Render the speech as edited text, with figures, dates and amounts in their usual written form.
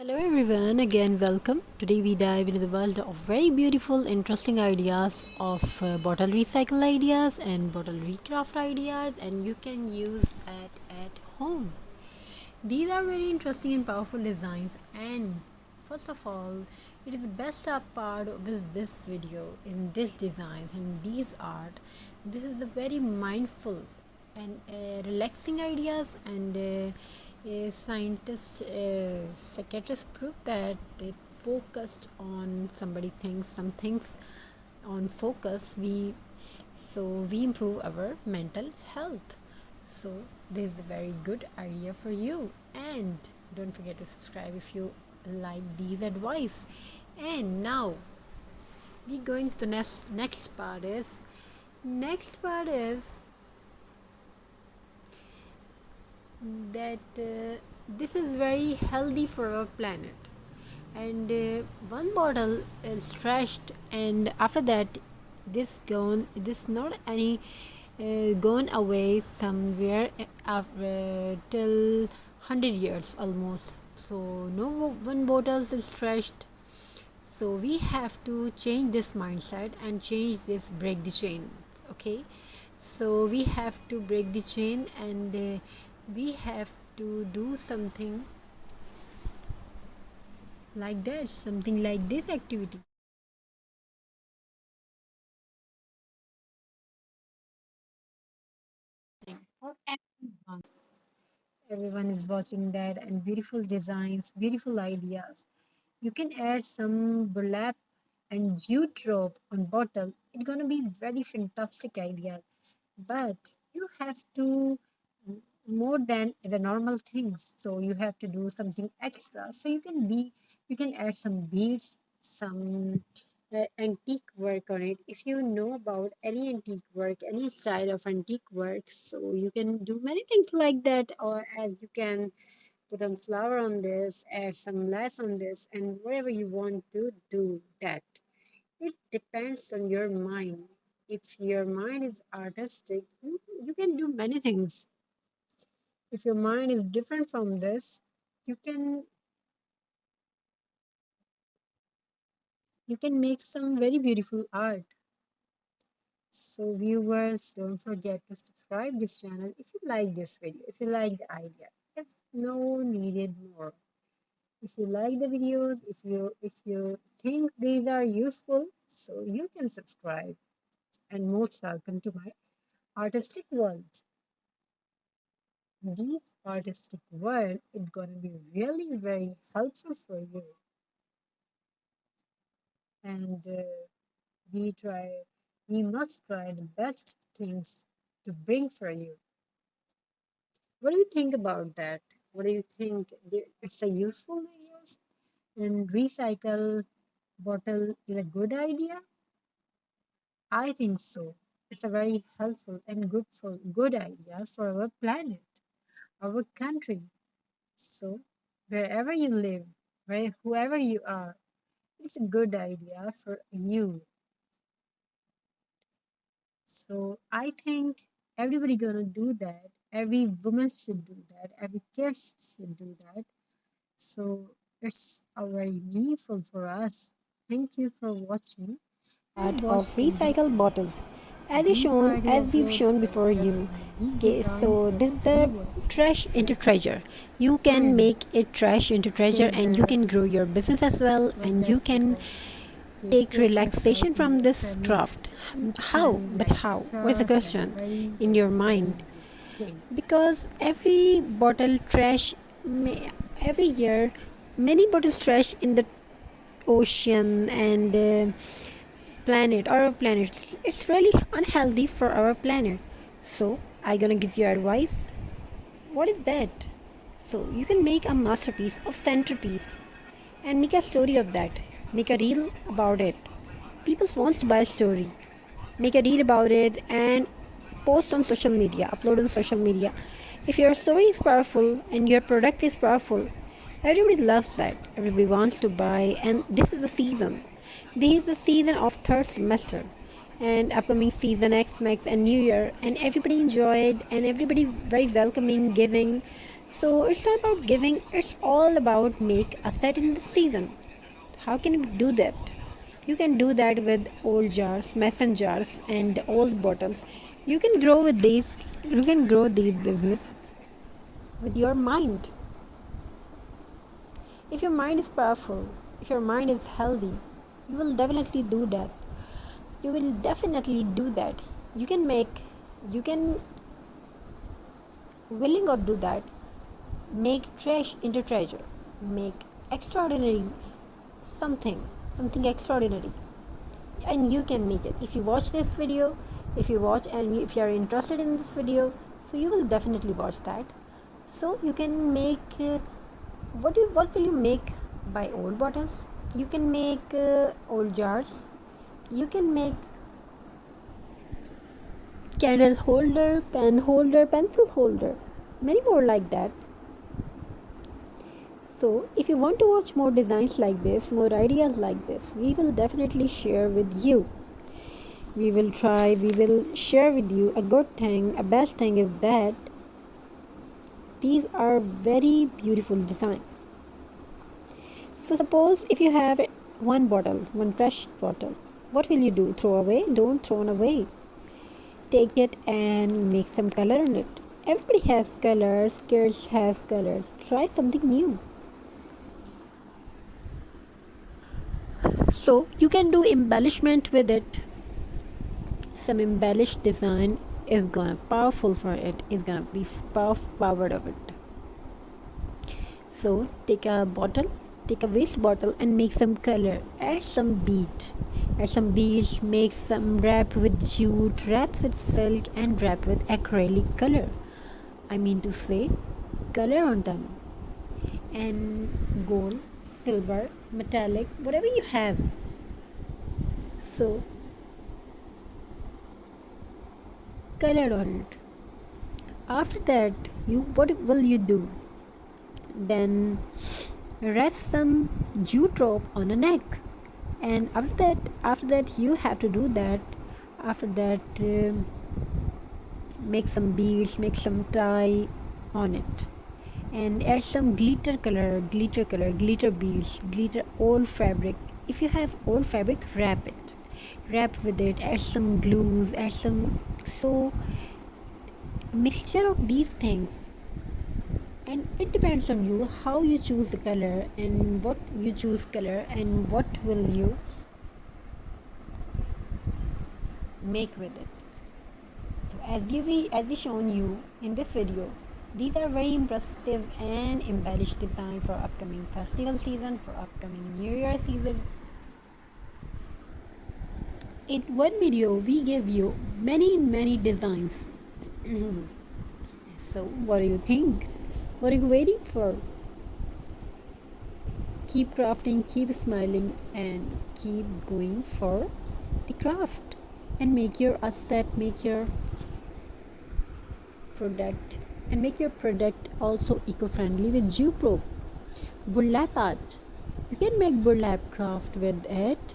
Hello everyone, again welcome. Today we dive into the world of very beautiful, interesting ideas of bottle recycle ideas and bottle recraft ideas, and you can use that at home. These are very interesting and powerful designs, and first of all, it is the best part of this video in this designs and these art. This is a very mindful and relaxing ideas, and a scientist, psychiatrist proved that they focused on somebody things, some things on focus. We improve our mental health. So this is a very good idea for you, and don't forget to subscribe if you like these advice. And now we going to the next part is that this is very healthy for our planet, and one bottle is trashed, and after that this not any gone away somewhere till 100 years almost. So no one bottles is trashed. So we have to change this mindset and change this, break the chain. Okay, so we have to break the chain, and we have to do something like that, something like this activity. Everyone is watching that, and beautiful designs, beautiful ideas. You can add some burlap and jute rope on bottle. It's gonna be very fantastic idea, but you have to more than the normal things, so you have to do something extra. So you can add some beads, some antique work on it. If you know about any antique work, any style of antique work, so you can do many things like that. Or as you can put on flower on this, add some lace on this, and whatever you want to do that. It depends on your mind. If your mind is artistic, you can do many things. If your mind is different from this, you can you can make some very beautiful art. So viewers, don't forget to subscribe this channel if you like this video, if you like the idea, if no needed more. If you like the videos, if you think these are useful, so you can subscribe. And most welcome to my artistic world. This artistic world is gonna be really very helpful for you, and we try we must try the best things to bring for you. What do you think about that? What do you think? It's a useful videos, and recycle bottle is a good idea? I think so. It's a very helpful and good idea for our planet, our country. So wherever you live, whoever you are, it's a good idea for you. So I think everybody gonna do that. Every woman should do that. Every kid should do that. So it's very meaningful for us. Thank you for watching Art and of watch till the recycled bottles. be part As of we've your shown before you. podcast. These Okay, designs so of this is the viewers trash into treasure. You can and make it trash into treasure, and you strangers can grow your business as well, were and you best can support. Take take care of yourself relaxation and from your this family. craft. Eat How? food But like how? What is the syrup and question berries in and your mind? day. Because every bottle trash, every year, many bottles trash in the ocean and planet, our planet, it's really unhealthy for our planet. So I gonna give you advice. What is that? So you can make a masterpiece of centerpiece and make a story of that, make a reel about it. People wants to buy a story, make a reel about it, and post on social media, upload on social media. If your story is powerful and your product is powerful, everybody loves that. Everybody wants to buy, and this is the season. This is the season of third semester, and upcoming season X Max and New Year, and everybody enjoyed, and everybody very welcoming, giving. So it's not about giving, it's all about make a set in the season. How can you do that? You can do that with old jars, mason jars, and old bottles. You can grow with these. You can grow these business with your mind. If your mind is powerful, if your mind is healthy, you will definitely do that. You will definitely do that. You can willing of do that. Make trash into treasure. Make extraordinary something extraordinary, and you can make it. If you watch this video, if you watch and if you are interested in this video, so you will definitely watch that. So you can make what will you make by old bottles? You can make old jars. You can make candle holder, pen holder, pencil holder, many more like that. So if you want to watch more designs like this, more ideas like this, we will definitely share with you. We will share with you. A good thing, a bad thing is that these are very beautiful designs. So suppose if you have one trash bottle, what will you do? Throw away? Don't throw it away. Take it and make some color on it. Everybody has colors, kids has colors. Try something new. So you can do embellishment with it. Some embellished design is gonna powerful for it. Is gonna be powered of it. So take a waste bottle and make some color. Add some beads. Make some wrap with jute, wrap with silk, and wrap with acrylic color. I mean to say, color on them. And gold, silver, metallic, whatever you have. So color on it. After that, what will you do? Then wrap some jute rope on a neck, and after that you have to do that. After that, make some beads, make some tie on it, and add some glitter beads, glitter old fabric. If you have old fabric, wrap with it. Add some glues, add some mixture of these things. And it depends on you how you choose the color and what you choose color and what will you make with it. So as we shown you in this video, these are very impressive and embellished design for upcoming festival season, for upcoming New Year season. In one video we gave you many designs. So what do you think? What are you waiting for? Keep crafting, keep smiling, and keep going for the craft, and make your asset, make your product, and make your product also eco-friendly with jute rope. Burlap art. You can make burlap craft with it.